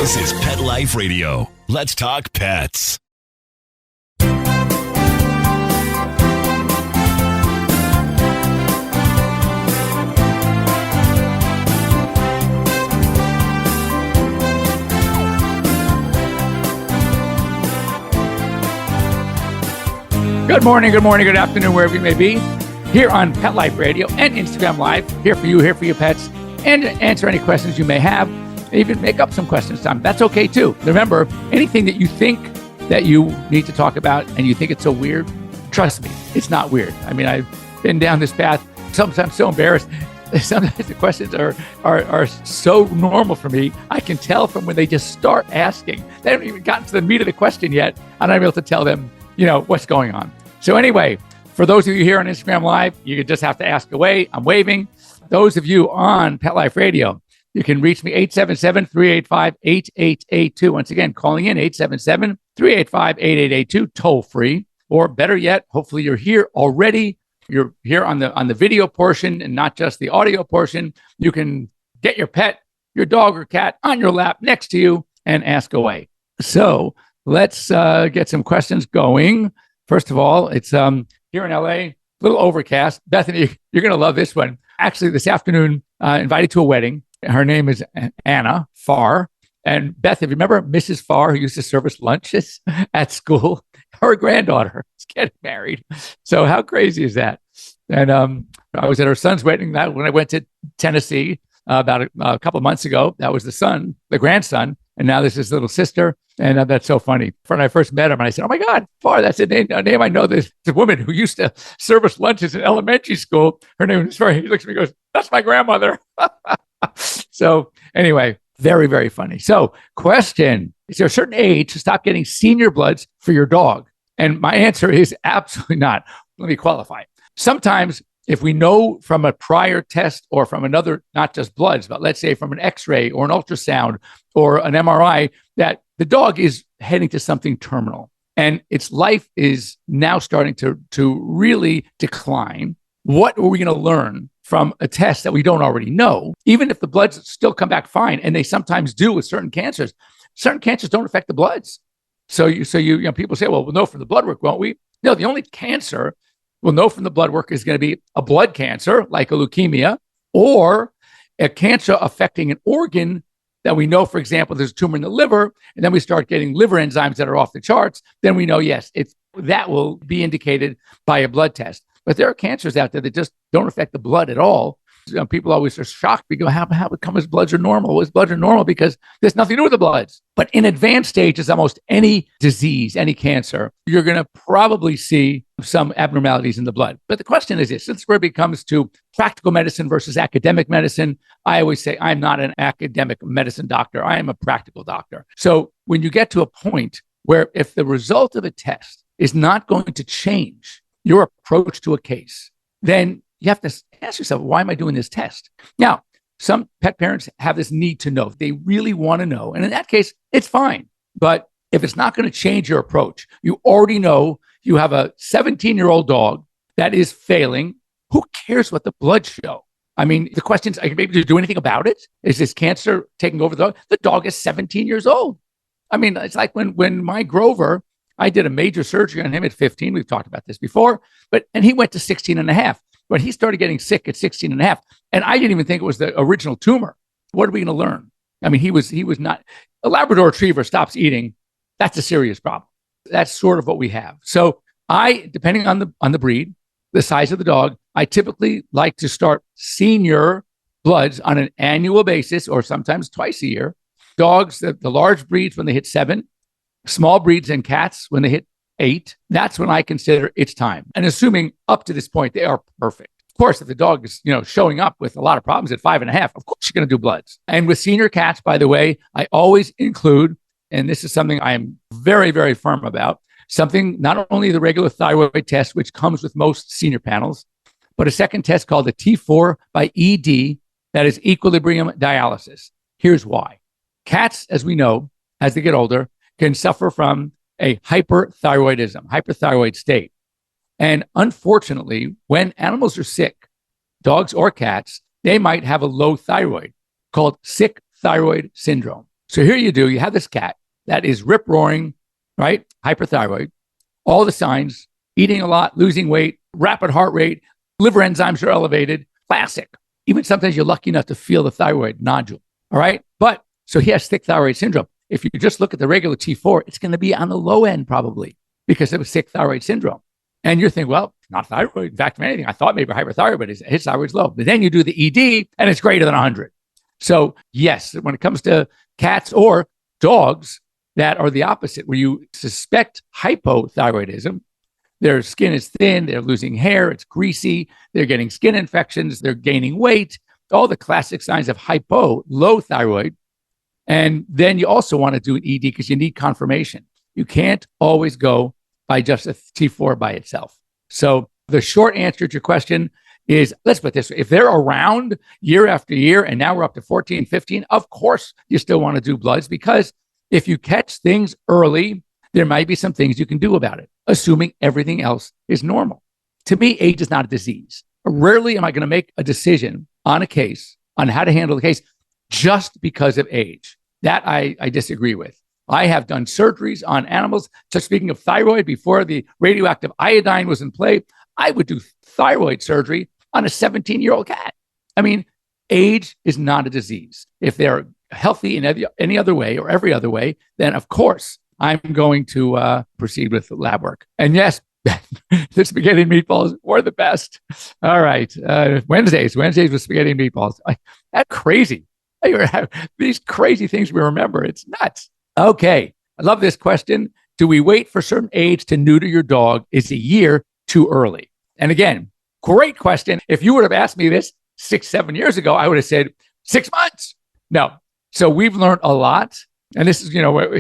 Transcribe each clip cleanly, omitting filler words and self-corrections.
This is Pet Life Radio. Let's talk pets. Good morning, good afternoon, wherever you may be, here on Pet Life Radio and Instagram Live, here for you, here for your pets, and to answer any questions you may have, and even make up some questions. That's okay too. Remember, anything that you think that you need to talk about and you think it's so weird, trust me, it's not weird. I mean, I've been down this path, sometimes so embarrassed. Sometimes the questions are so normal for me. I can tell from when they just start asking. They haven't even gotten to the meat of the question yet, and I'm able to tell them, what's going on. So anyway, for those of you here on Instagram Live, you just have to ask away. I'm waving. Those of you on Pet Life Radio, you can reach me 877-385-8882. Once again, calling in 877-385-8882, toll free. Or better yet, hopefully you're here already. You're here on the video portion and not just the audio portion. You can get your pet, your dog or cat on your lap next to you and ask away. So let's get some questions going. First of all, it's here in LA, a little overcast. Bethany, you're going to love this one. Actually, this afternoon, invited to a wedding. Her name is Anna Farr. And Beth, if you remember Mrs. Farr, who used to serve us lunches at school, her granddaughter is getting married. So how crazy is that? And I was at her son's wedding when I went to Tennessee about a couple of months ago. That was the grandson. And now this is his little sister. And that's so funny. When I first met him, and I said, oh my God, Farr, that's a name I know. This woman who used to serve us lunches in elementary school. Her name is Farr. He looks at me and goes, that's my grandmother. So anyway, very, very funny. So question, is there a certain age to stop getting senior bloods for your dog? And my answer is absolutely not. Let me qualify. Sometimes if we know from a prior test or from another, not just bloods, but let's say from an X-ray or an ultrasound or an MRI, that the dog is heading to something terminal and its life is now starting to really decline, what are we going to learn from a test that we don't already know? Even if the bloods still come back fine, and they sometimes do with certain cancers don't affect the bloods. So people say, well, we'll know from the blood work, won't we? No, the only cancer we'll know from the blood work is going to be a blood cancer, like a leukemia, or a cancer affecting an organ that we know, for example, there's a tumor in the liver, and then we start getting liver enzymes that are off the charts, then we know, yes, that will be indicated by a blood test. But there are cancers out there that just don't affect the blood at all. People always are shocked. We go, how come his bloods are normal? Well, his bloods are normal because there's nothing to do with the bloods. But in advanced stages, almost any disease, any cancer, you're going to probably see some abnormalities in the blood. But the question is this, since where it comes to practical medicine versus academic medicine, I always say I'm not an academic medicine doctor. I am a practical doctor. So when you get to a point where if the result of a test is not going to change your approach to a case, then you have to ask yourself, why am I doing this test? Now, some pet parents have this need to know. They really want to know. And in that case, it's fine. But if it's not going to change your approach, you already know you have a 17-year-old dog that is failing. Who cares what the blood show? I mean, the question is, are you able to do anything about it? Is this cancer taking over the dog? The dog is 17 years old. I mean, it's like when my Grover, I did a major surgery on him at 15. We've talked about this before, and he went to 16 and a half. But he started getting sick at 16 and a half. And I didn't even think it was the original tumor. What are we going to learn? I mean, he was not, a Labrador Retriever stops eating. That's a serious problem. That's sort of what we have. So depending on the breed, the size of the dog, I typically like to start senior bloods on an annual basis or sometimes twice a year. Dogs, the large breeds when they hit 7, small breeds and cats when they hit 8, that's when I consider it's time. And assuming up to this point, they are perfect. Of course, if the dog is, showing up with a lot of problems at 5.5, of course you're going to do bloods. And with senior cats, by the way, I always include, and this is something I am very, very firm about, something, not only the regular thyroid test, which comes with most senior panels, but a second test called the T4 by ED, that is equilibrium dialysis. Here's why. Cats, as we know, as they get older, can suffer from a hyperthyroid state. And unfortunately, when animals are sick, dogs or cats, they might have a low thyroid called sick thyroid syndrome. So here you have this cat that is rip roaring, right? Hyperthyroid, all the signs, eating a lot, losing weight, rapid heart rate, liver enzymes are elevated, classic. Even sometimes you're lucky enough to feel the thyroid nodule. All right. But so he has thick thyroid syndrome. If you just look at the regular T4, it's going to be on the low end probably because of a thick thyroid syndrome. And you're thinking, well, not thyroid. In fact, if anything, I thought maybe hyperthyroid, but his thyroid's low. But then you do the ED and it's greater than 100. So yes, when it comes to cats or dogs that are the opposite, where you suspect hypothyroidism, their skin is thin, they're losing hair, it's greasy, they're getting skin infections, they're gaining weight, all the classic signs of low thyroid. And then you also want to do an ED because you need confirmation. You can't always go by just a T4 by itself. So the short answer to your question is, let's put it this way. If they're around year after year, and now we're up to 14, 15, of course, you still want to do bloods, because if you catch things early, there might be some things you can do about it, assuming everything else is normal. To me, age is not a disease. Rarely am I going to make a decision on a case, on how to handle the case, just because of age. That I disagree with. I have done surgeries on animals. Just speaking of thyroid, before the radioactive iodine was in play, I would do thyroid surgery on a 17-year-old cat. I mean, age is not a disease. If they're healthy in any other way or every other way, then of course I'm going to proceed with lab work. And yes, the spaghetti and meatballs were the best. All right. Wednesdays with spaghetti and meatballs. That's crazy. These crazy things we remember. It's nuts. Okay. I love this question. Do we wait for a certain age to neuter your dog? Is a year too early? And again, great question. If you would have asked me this 6-7 years ago, I would have said 6 months. No. So we've learned a lot. And this is,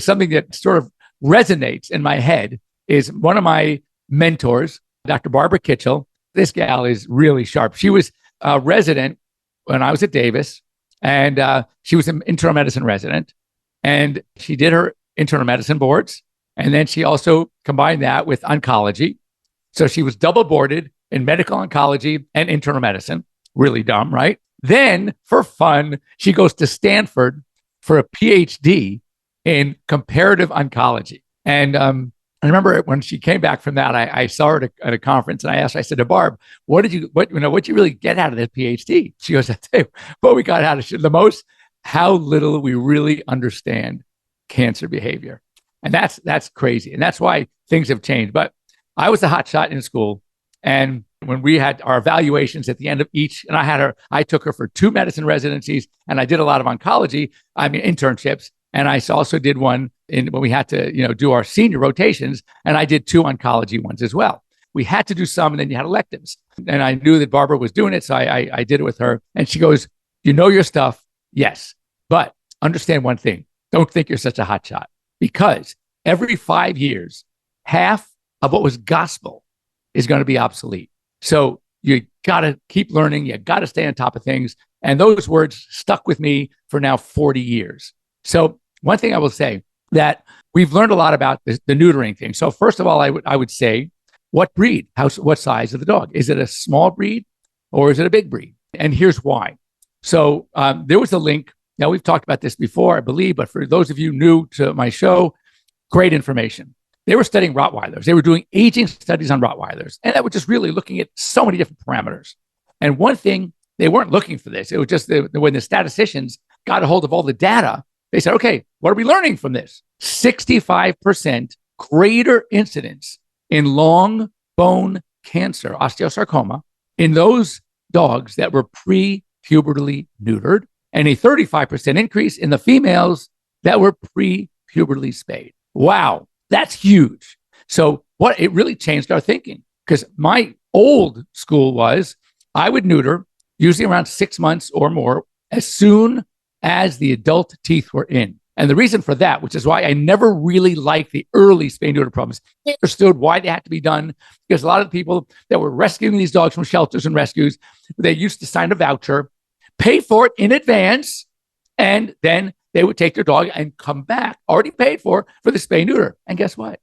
something that sort of resonates in my head is one of my mentors, Dr. Barbara Kitchell. This gal is really sharp. She was a resident when I was at Davis, and she was an internal medicine resident. And she did her internal medicine boards. And then she also combined that with oncology. So she was double boarded in medical oncology and internal medicine. Really dumb, right? Then for fun, she goes to Stanford for a PhD in comparative oncology. And I remember when she came back from that, I saw her at a conference, and I asked her, I said to Barb, what did you really get out of that PhD? She goes, I tell you, what we got out of it the most, how little we really understand cancer behavior. And that's crazy. And that's why things have changed. But I was a hot shot in school. And when we had our evaluations at the end of each, and I took her for 2 medicine residencies, and I did a lot of internships. And I also did one when we had to, do our senior rotations, and I did 2 oncology ones as well. We had to do some, and then you had electives. And I knew that Barbara was doing it, so I did it with her. And she goes, you know your stuff? Yes. But understand one thing. Don't think you're such a hot shot, because every 5 years, half of what was gospel is going to be obsolete. So you got to keep learning. You got to stay on top of things. And those words stuck with me for now 40 years. So one thing I will say, that we've learned a lot about the neutering thing. So first of all, I would say, what breed? What size of the dog? Is it a small breed or is it a big breed? And here's why. So there was a link. Now, we've talked about this before, I believe, but for those of you new to my show, great information. They were studying Rottweilers. They were doing aging studies on Rottweilers. And that was just really looking at so many different parameters. And one thing, they weren't looking for this. It was just when the statisticians got a hold of all the data, they said, okay, what are we learning from this? 65% greater incidence in long bone cancer, osteosarcoma, in those dogs that were pre-pubertally neutered, and a 35% increase in the females that were pre-pubertally spayed. Wow, that's huge. So it really changed our thinking, because my old school was I would neuter usually around 6 months or more as soon as the adult teeth were in. And the reason for that, which is why I never really liked the early spay neuter programs, I understood why they had to be done, because a lot of the people that were rescuing these dogs from shelters and rescues, they used to sign a voucher, pay for it in advance, and then they would take their dog and come back, already paid for the spay neuter. And guess what?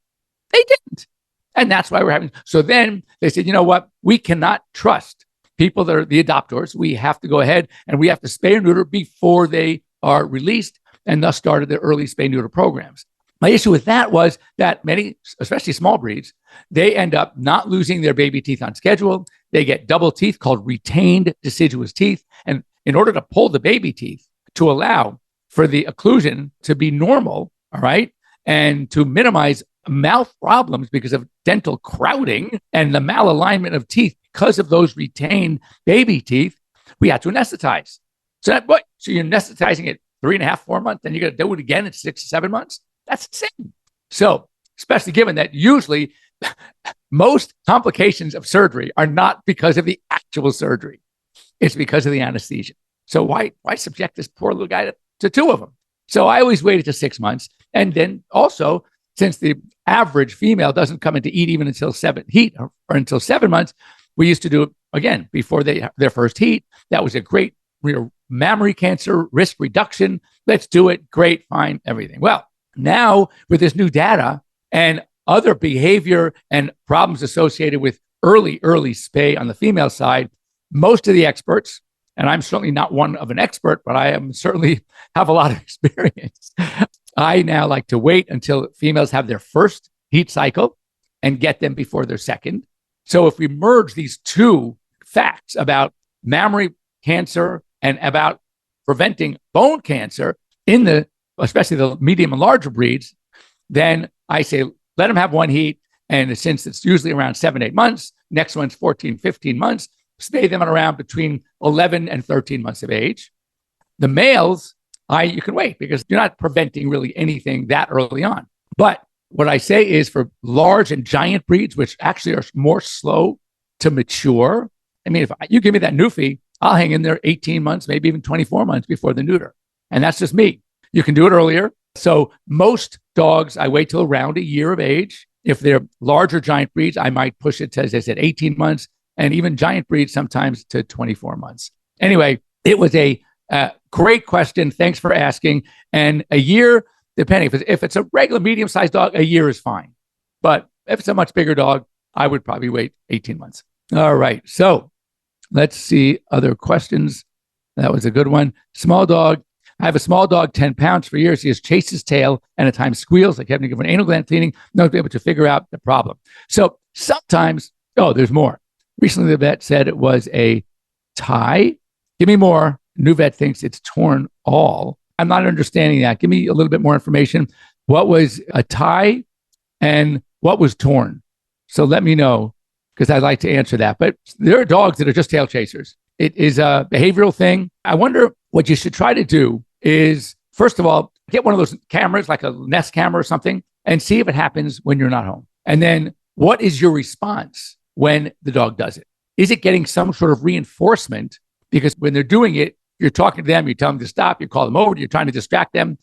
They didn't. And that's why we're having. So then they said, you know what? We cannot trust people that are the adopters. We have to go ahead and we have to spay or neuter before they are released. and thus started the early spay neuter programs. My issue with that was that many, especially small breeds, they end up not losing their baby teeth on schedule. They get double teeth called retained deciduous teeth. And in order to pull the baby teeth to allow for the occlusion to be normal, all right, and to minimize mouth problems because of dental crowding and the malalignment of teeth because of those retained baby teeth, we had to anesthetize. So you're anesthetizing it 3.5, 4 months, then you're going to do it again in 6, 7 months? That's insane. So, especially given that usually most complications of surgery are not because of the actual surgery. It's because of the anesthesia. So why subject this poor little guy to 2 of them? So I always waited to 6 months. And then also, since the average female doesn't come into heat even until 7 until 7 months, we used to do it again before their first heat. That was a great mammary cancer risk reduction. Let's do it. Great, fine, everything. Well, now with this new data and other behavior and problems associated with early spay on the female side, most of the experts, and I'm certainly not one of an expert, but I am certainly have a lot of experience. I now like to wait until females have their first heat cycle and get them before their second. So if we merge these 2 facts about mammary cancer and about preventing bone cancer in especially the medium and larger breeds, then I say, let them have 1 heat. And since it's usually around 7, 8 months, next one's 14, 15 months, spay them at around between 11 and 13 months of age. The males, you can wait because you're not preventing really anything that early on. But what I say is for large and giant breeds, which actually are more slow to mature, I mean, if you give me that Newfie, I'll hang in there 18 months, maybe even 24 months before the neuter. And that's just me. You can do it earlier. So most dogs, I wait till around a year of age. If they're larger giant breeds, I might push it to, as I said, 18 months, and even giant breeds sometimes to 24 months. Anyway, it was a great question. Thanks for asking. And a year, depending, if it's a regular medium-sized dog, a year is fine. But if it's a much bigger dog, I would probably wait 18 months. All right. So let's see other questions. That was a good one. Small dog. I have a small dog, 10 pounds. For years, he has chased his tail and at times squeals like having to give an anal gland cleaning. Not be able to figure out the problem. So sometimes, there's more. Recently, the vet said it was a tie. Give me more. New vet thinks it's torn all. I'm not understanding that. Give me a little bit more information. What was a tie and what was torn? So let me know because I'd like to answer that. But there are dogs that are just tail chasers. It is a behavioral thing. I wonder what you should try to do is, first of all, get one of those cameras, like a Nest camera or something, and see if it happens when you're not home. And then what is your response when the dog does it? Is it getting some sort of reinforcement? Because when they're doing it, you're talking to them, you tell them to stop, you call them over, you're trying to distract them.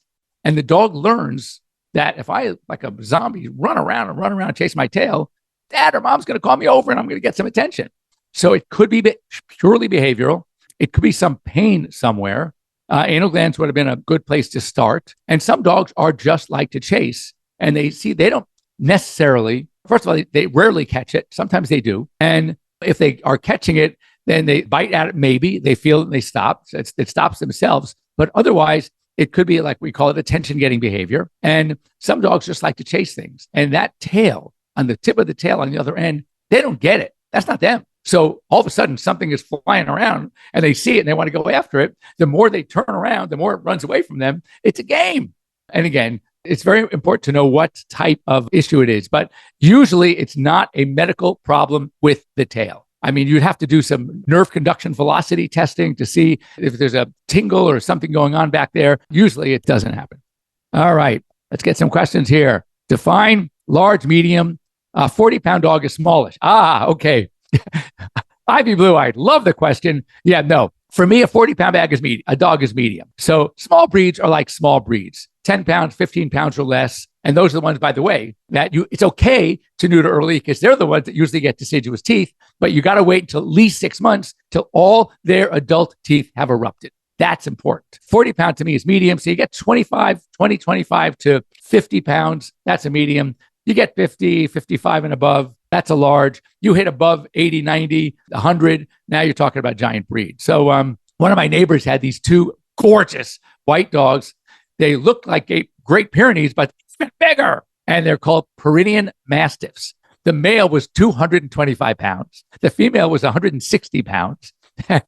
And the dog learns that if I, like a zombie, run around, chase my tail, Dad or Mom's going to call me over and I'm going to get some attention. So it could be purely behavioral. It could be some pain somewhere. Anal glands would have been a good place to start. And some dogs are just like to chase. And they don't necessarily, first of all, they rarely catch it. Sometimes they do. And if they are catching it, then they bite at it, maybe. They feel it and they stop. So it stops themselves. But otherwise, it could be like we call it attention-getting behavior. And some dogs just like to chase things. And that tail, on the tip of the tail on the other end, they don't get it. That's not them. So all of a sudden, something is flying around and they see it and they want to go after it. The more they turn around, the more it runs away from them. It's a game. And again, it's very important to know what type of issue it is. But usually it's not a medical problem with the tail. I mean, you'd have to do some nerve conduction velocity testing to see if there's a tingle or something going on back there. Usually it doesn't happen. All right, let's get some questions here. Define large, medium. 40-pound dog is smallish. Okay. Ivy Blue-Eyed, love the question. Yeah, no. For me, a 40-pound dog is medium. So small breeds are like small breeds, 10 pounds, 15 pounds or less. And those are the ones, by the way, that it's okay to neuter early because they're the ones that usually get deciduous teeth, but you got to wait until at least 6 months till all their adult teeth have erupted. That's important. 40-pound to me is medium. So you get 25 to 50 pounds. That's a medium. You get 50, 55 and above. That's a large. You hit above 80, 90, 100. Now you're talking about giant breed. So one of my neighbors had these 2 gorgeous white dogs. They look like Great Pyrenees, but it's bigger. And they're called Pyrenean Mastiffs. The male was 225 pounds. The female was 160 pounds. And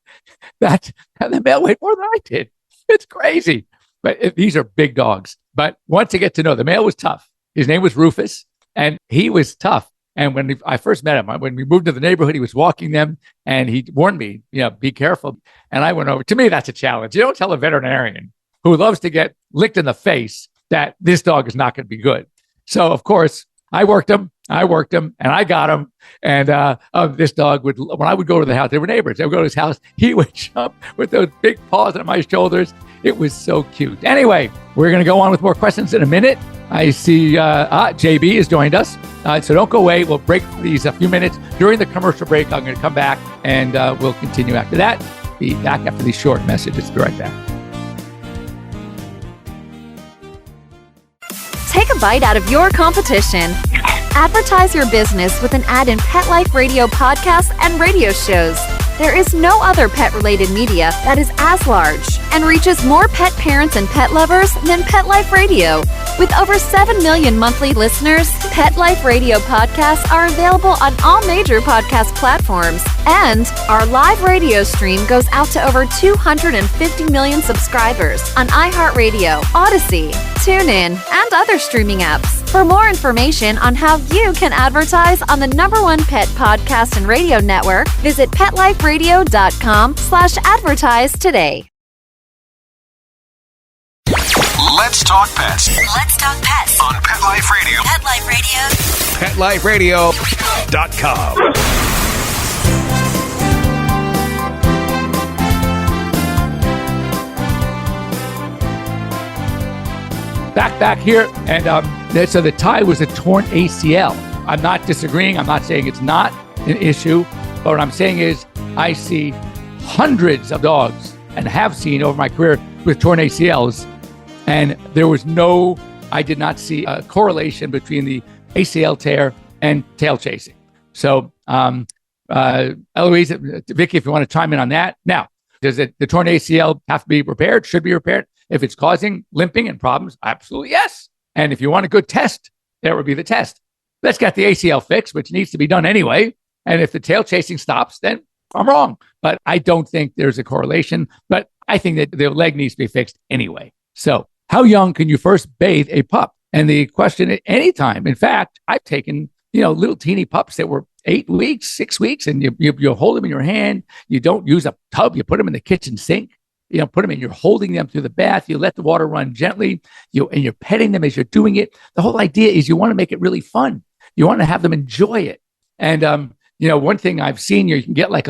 the male weighed more than I did. It's crazy. But these are big dogs. But once you get to know, the male was tough. His name was Rufus, and he was tough. And when I first met him, when we moved to the neighborhood, he was walking them, and he warned me, be careful. And I went over. To me, that's a challenge. You don't tell a veterinarian who loves to get licked in the face that this dog is not going to be good. So, of course, I worked him, and I got him. And this dog when I would go to the house, they were neighbors. I would go to his house. He would jump with those big paws on my shoulders. It was so cute. Anyway, we're going to go on with more questions in a minute. I see JB has joined us. So don't go away. We'll break for these a few minutes. During the commercial break, I'm going to come back and we'll continue after that. Be back after these short messages. Be right back. Take a bite out of your competition. Advertise your business with an ad in Pet Life Radio podcasts and radio shows. There is no other pet-related media that is as large and reaches more pet parents and pet lovers than Pet Life Radio. With over 7 million monthly listeners, Pet Life Radio podcasts are available on all major podcast platforms. And our live radio stream goes out to over 250 million subscribers on iHeartRadio, Odyssey, TuneIn, and other streaming apps. For more information on how you can advertise on the #1 pet podcast and radio network, visit PetLifeRadio.com/advertise today. Let's talk pets. Let's talk pets On Pet Life Radio. Pet Life Radio. PetLifeRadio.com. Back here. And so the tie was a torn ACL. I'm not disagreeing. I'm not saying it's not an issue. But what I'm saying is I see hundreds of dogs and have seen over my career with torn ACLs. And I did not see a correlation between the ACL tear and tail chasing. So, Eloise, Vicky, if you want to chime in on that. Now, does the torn ACL have to be repaired? Should be repaired? If it's causing limping and problems, absolutely yes. And if you want a good test, there would be the test. Let's get the ACL fixed, which needs to be done anyway. And if the tail chasing stops, then I'm wrong. But I don't think there's a correlation. But I think that the leg needs to be fixed anyway. So how young can you first bathe a pup? And the question at any time. In fact, I've taken, little teeny pups that were 8 weeks, 6 weeks, and you hold them in your hand. You don't use a tub. You put them in the kitchen sink. Put them in, you're holding them through the bath. You let the water run gently, and you're petting them as you're doing it. The whole idea is you want to make it really fun. You want to have them enjoy it. And, one thing I've seen, you can get like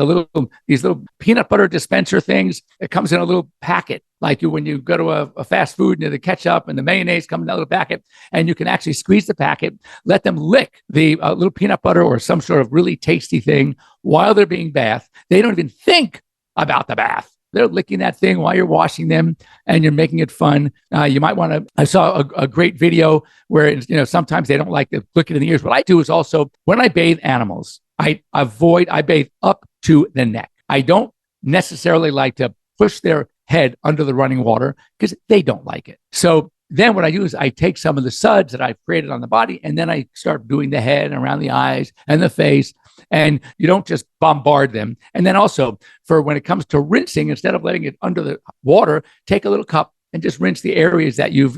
these little peanut butter dispenser things. It comes in a little packet, like when you go to a fast food and the ketchup and the mayonnaise come in a little packet, and you can actually squeeze the packet, let them lick the little peanut butter or some sort of really tasty thing while they're being bathed. They don't even think about the bath. They're licking that thing while you're washing them and you're making it fun. You might want to, I saw a great video where, sometimes they don't like to lick it in the ears. What I do is also, when I bathe animals, I bathe up to the neck. I don't necessarily like to push their head under the running water because they don't like it. So then what I do is I take some of the suds that I've created on the body, and then I start doing the head and around the eyes and the face. And you don't just bombard them. And then also, for when it comes to rinsing, instead of letting it under the water, take a little cup and just rinse the areas that you've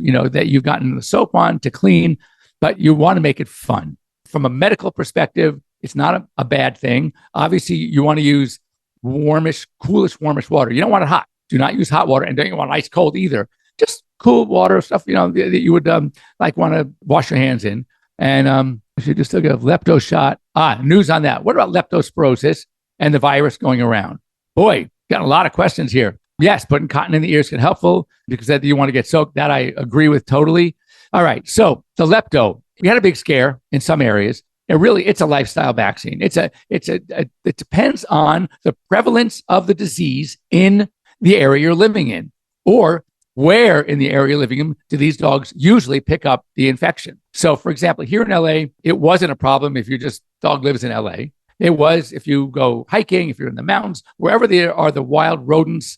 gotten the soap on to clean. But you want to make it fun. From a medical perspective, it's not a bad thing. Obviously, you want to use warmish water. You don't want it hot. Do not use hot water, and don't want ice cold either. Just cool water, stuff that you would want to wash your hands in. And if you just took a lepto shot, news on that. What about leptospirosis and the virus going around? Boy, got a lot of questions here. Yes, putting cotton in the ears can be helpful because that you want to get soaked. That I agree with totally. All right, so the lepto, we had a big scare in some areas. It's a lifestyle vaccine. It depends on the prevalence of the disease in the area you're living in, or where in the area you're living in do these dogs usually pick up the infection. So, for example, here in LA, it wasn't a problem if your dog lives in LA. It was if you go hiking, if you're in the mountains, wherever there are the wild rodents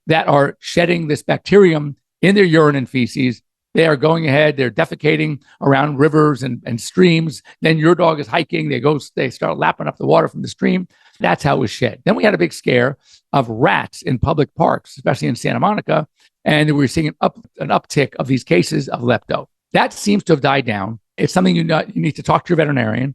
that are shedding this bacterium, in their urine and feces. They are going ahead, they're defecating around rivers and streams. Then your dog is hiking, they start lapping up the water from the stream. That's how it was shed. Then we had a big scare of rats in public parks, especially in Santa Monica, and we were seeing an uptick of these cases of lepto. That seems to have died down. It's something you need to talk to your veterinarian.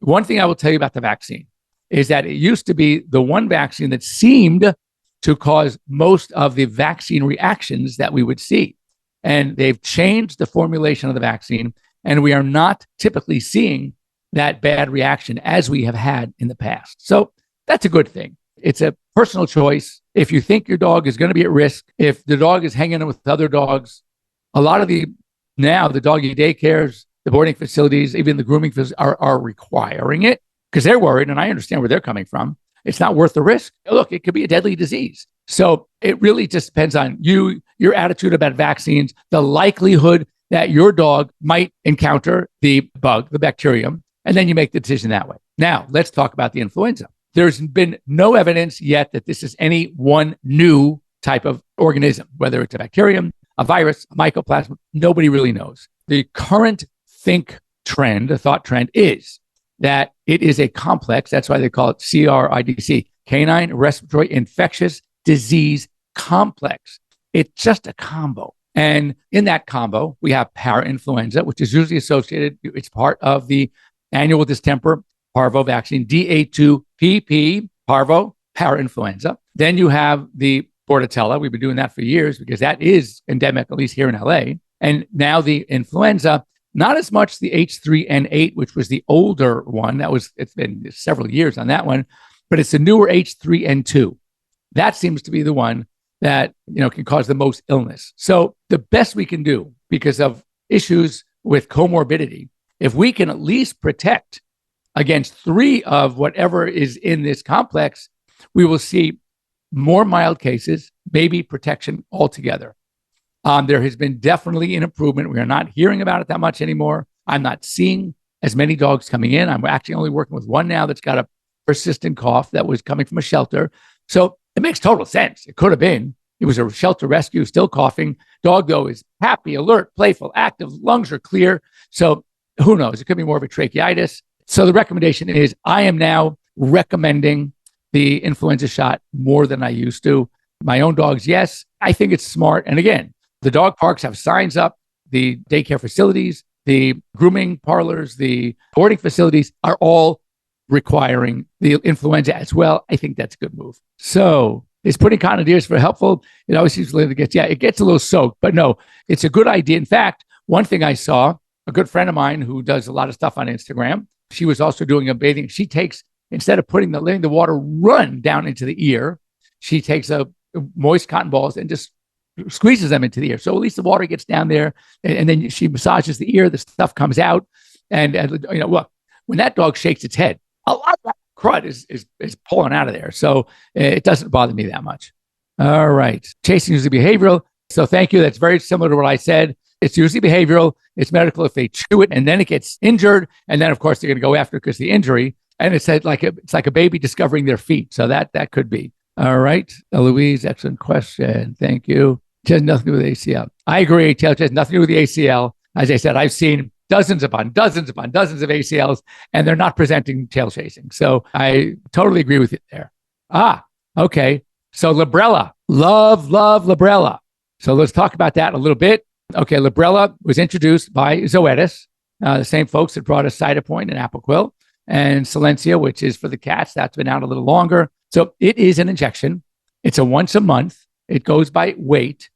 One thing I will tell you about the vaccine is that it used to be the one vaccine that seemed to cause most of the vaccine reactions that we would see. And they've changed the formulation of the vaccine, and we are not typically seeing that bad reaction as we have had in the past. So that's a good thing. It's a personal choice. If you think your dog is going to be at risk, if the dog is hanging with other dogs, a lot of the doggy daycares, the boarding facilities, even the grooming facilities are requiring it because they're worried, and I understand where they're coming from. It's not worth the risk. Look, it could be a deadly disease. So it really just depends on you, your attitude about vaccines, the likelihood that your dog might encounter the bug, the bacterium, and then you make the decision that way. Now, let's talk about the influenza. There's been no evidence yet that this is any one new type of organism, whether it's a bacterium, a virus, a mycoplasma. Nobody really knows. The current the thought trend is that it is a complex. That's why they call it CRIDC, Canine Respiratory Infectious Disease Complex. It's just a combo. And in that combo, we have parainfluenza, which is usually associated, it's part of the annual distemper parvo vaccine, DA2PP, parvo, parainfluenza. Then you have the Bordetella. We've been doing that for years because that is endemic, at least here in LA. And now the influenza, not as much the H3N8, which was the older one. It's been several years on that one, but it's the newer H3N2. That seems to be the one that, can cause the most illness. So the best we can do because of issues with comorbidity, if we can at least protect against 3 of whatever is in this complex, we will see more mild cases, maybe protection altogether. There has been definitely an improvement. We are not hearing about it that much anymore. I'm not seeing as many dogs coming in. I'm actually only working with one now that's got a persistent cough that was coming from a shelter. So it makes total sense. It could have been. It was a shelter rescue, still coughing. Dog, though, is happy, alert, playful, active. Lungs are clear. So who knows? It could be more of a tracheitis. So the recommendation is I am now recommending the influenza shot more than I used to. My own dogs, yes. I think it's smart. And again, the dog parks have signs up. The daycare facilities, the grooming parlors, the boarding facilities are all requiring the influenza as well. I think that's a good move. So is putting cotton in ears for helpful? It always seems it gets a little soaked, but no, it's a good idea. In fact, one thing I saw, a good friend of mine who does a lot of stuff on Instagram, she was also doing a bathing. She takes, instead of letting the water run down into the ear, she takes a moist cotton balls and just squeezes them into the ear. So at least the water gets down there, and then she massages the ear, the stuff comes out. And look, when that dog shakes its head, a lot of that crud is pulling out of there. So it doesn't bother me that much. All right. Chasing is behavioral. So thank you. That's very similar to what I said. It's usually behavioral. It's medical if they chew it and then it gets injured. And then, of course, they're going to go after it because of the injury. And it's like a baby discovering their feet. So that could be. All right. Louise, excellent question. Thank you. It has nothing to do with ACL. I agree. It has nothing to do with the ACL. As I said, I've seen dozens upon dozens of ACLs, and they're not presenting tail chasing. So I totally agree with you there. Okay. So Librela, love Librela. So let's talk about that a little bit. Okay, Librela was introduced by Zoetis, the same folks that brought us Cytopoint and Apoquil, and Silencia, which is for the cats. That's been out a little longer. So it is an injection. It's a once a month. It goes by weight.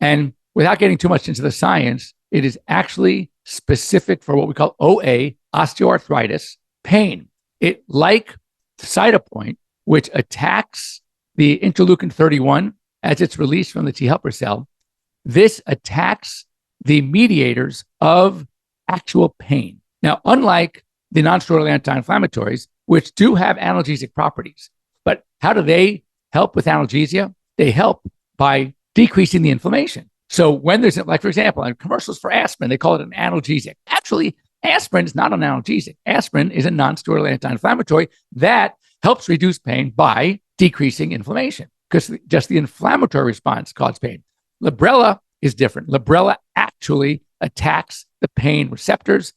And without getting too much into the science, it is actually specific for what we call OA, osteoarthritis, pain. It, like Cytopoint, which attacks the interleukin 31 as it's released from the T helper cell, this attacks the mediators of actual pain. Now, unlike the non-steroidal anti-inflammatories, which do have analgesic properties, but how do they help with analgesia? They help by decreasing the inflammation. So when there's, like, for example, in commercials for aspirin, they call it an analgesic. Actually, aspirin is not an analgesic. Aspirin is a non-steroidal anti-inflammatory that helps reduce pain by decreasing inflammation because just the inflammatory response causes pain. Librela is different. Librela actually attacks the pain receptors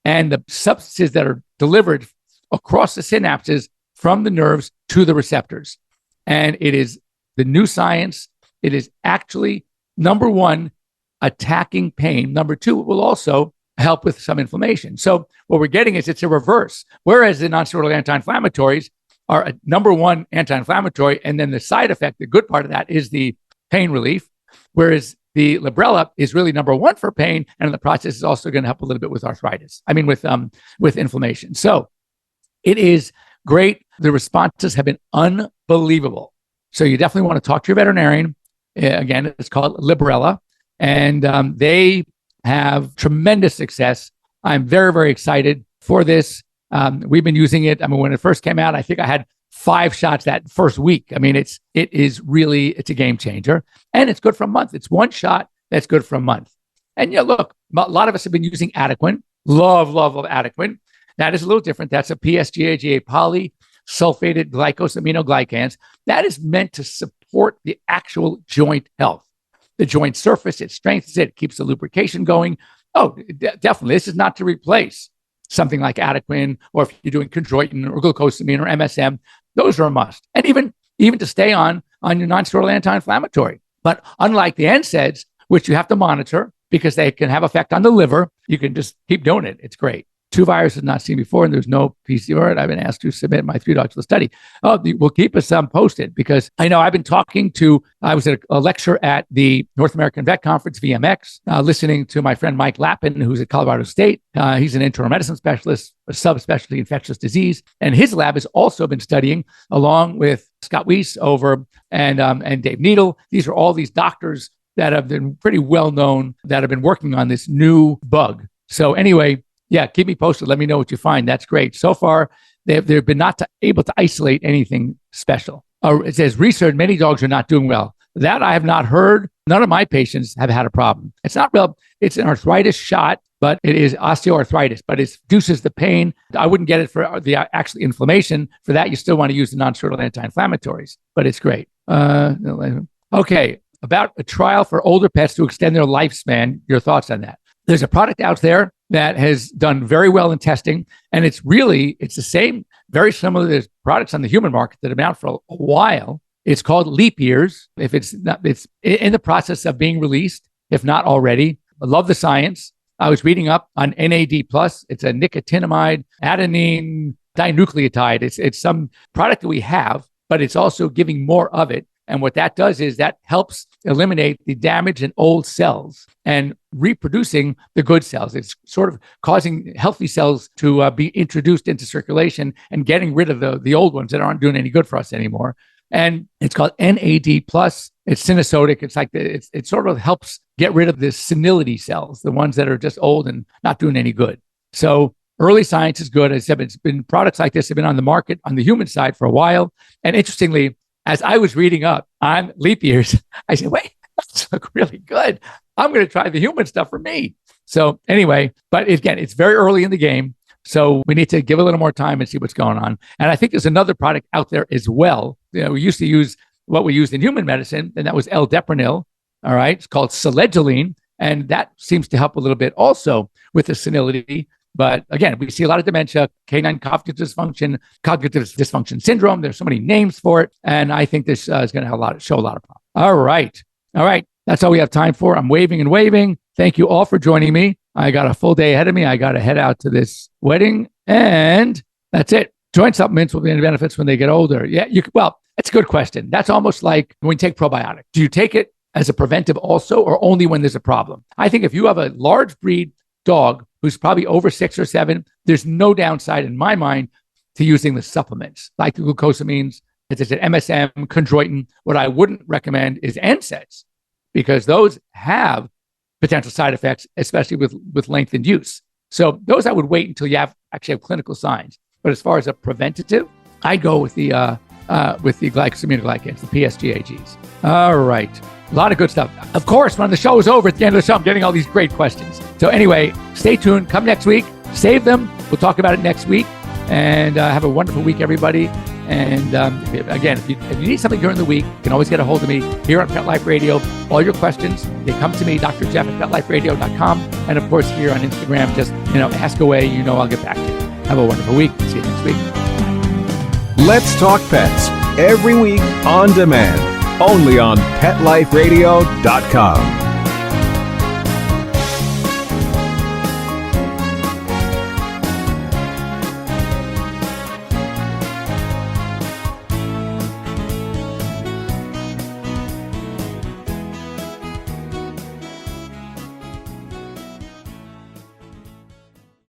and the substances that are delivered across the synapses from the nerves to the receptors. And it is the new science. It is actually, number one, attacking pain. Number two, it will also help with some inflammation. So what we're getting is it's a reverse. Whereas the non-steroidal anti-inflammatories are a number one anti-inflammatory, and then the side effect, the good part of that, is the pain relief. Whereas the Librela is really number one for pain, and in the process is also going to help a little bit with arthritis. I mean, with inflammation. So it is great. The responses have been unbelievable. So you definitely want to talk to your veterinarian. Again, it's called Librela, and they have tremendous success. I'm very, very excited for this. We've been using it. I mean, when it first came out, I think I had 5 shots that first week. I mean, it's a game changer, and it's good for a month. It's one shot that's good for a month. And look, a lot of us have been using Adequin. Love Adequin. That is a little different. That's a PSGAGA polysulfated glycosaminoglycans. That is meant to support the actual joint health. The joint surface, it strengthens it, keeps the lubrication going. Oh, definitely. This is not to replace something like Adequin, or if you're doing chondroitin or glucosamine or MSM, those are a must. And even to stay on your non-steroidal anti-inflammatory. But unlike the NSAIDs, which you have to monitor because they can have effect on the liver, you can just keep doing it. It's great. 2 viruses not seen before, and there's no PCR. I've been asked to submit my 3 dogs to the study. Oh, we'll keep us posted, because I know I've been I was at a lecture at the North American Vet Conference, VMX, listening to my friend Mike Lappin, who's at Colorado State. He's an internal medicine specialist, a subspecialty infectious disease. And his lab has also been studying, along with Scott Weiss and Dave Needle. These are all these doctors that have been pretty well known that have been working on this new bug. So anyway, yeah, keep me posted. Let me know what you find. That's great. So far, they've been not able to isolate anything special. It says research, many dogs are not doing well. That I have not heard. None of my patients have had a problem. It's not real. It's an arthritis shot, but it is osteoarthritis, but it reduces the pain. I wouldn't get it for the actual inflammation. For that, you still want to use the non-steroidal anti-inflammatories, but it's great. Okay, about a trial for older pets to extend their lifespan. Your thoughts on that? There's a product out there that has done very well in testing, and it's the same, very similar. There's products on the human market that have been out for a while. It's called Leap Years. If it's in the process of being released, if not already. I love the science. I was reading up on NAD+. It's a nicotinamide adenine dinucleotide. It's some product that we have, but it's also giving more of it. And what that does is that helps eliminate the damage in old cells and reproducing the good cells. It's sort of causing healthy cells to be introduced into circulation and getting rid of the old ones that aren't doing any good for us anymore. And it's called NAD+. It's cynosodic. It's like it sort of helps get rid of the senility cells, the ones that are just old and not doing any good. So early science is good. As I said, it's been products like this have been on the market on the human side for a while. And interestingly, as I was reading up on Leap Years, I said, wait, that's look really good. I'm going to try the human stuff for me. So anyway, but again, it's very early in the game. So we need to give a little more time and see what's going on. And I think there's another product out there as well. We used to use what we used in human medicine, and that was L-Deprenyl. All right. It's called Selegiline. And that seems to help a little bit also with the senility. But again, we see a lot of dementia, canine cognitive dysfunction syndrome. There's so many names for it. And I think this is going to show a lot of problems. All right. That's all we have time for. I'm waving and waving. Thank you all for joining me. I got a full day ahead of me. I got to head out to this wedding, and that's it. Joint supplements will be any benefits when they get older. Yeah, well, it's a good question. That's almost like when you take probiotic. Do you take it as a preventive also, or only when there's a problem? I think if you have a large breed dog who's probably over 6 or 7, there's no downside in my mind to using the supplements like the glucosamines, as I said, MSM, chondroitin. What I wouldn't recommend is NSAIDs, because those have potential side effects, especially with lengthened use. So those I would wait until you actually have clinical signs. But as far as a preventative, I'd go with the glycosaminoglycans, the PSGAGs. All right. A lot of good stuff. Of course, when the show is over, at the end of the show, I'm getting all these great questions. So anyway, stay tuned. Come next week. Save them. We'll talk about it next week. And have a wonderful week, everybody. And again, if you need something during the week, you can always get a hold of me here on Pet Life Radio. All your questions, they come to me, Dr. Jeff at PetLifeRadio.com. And of course, here on Instagram, just, ask away. I'll get back to you. Have a wonderful week. See you next week. Let's Talk Pets, every week on demand, only on PetLifeRadio.com.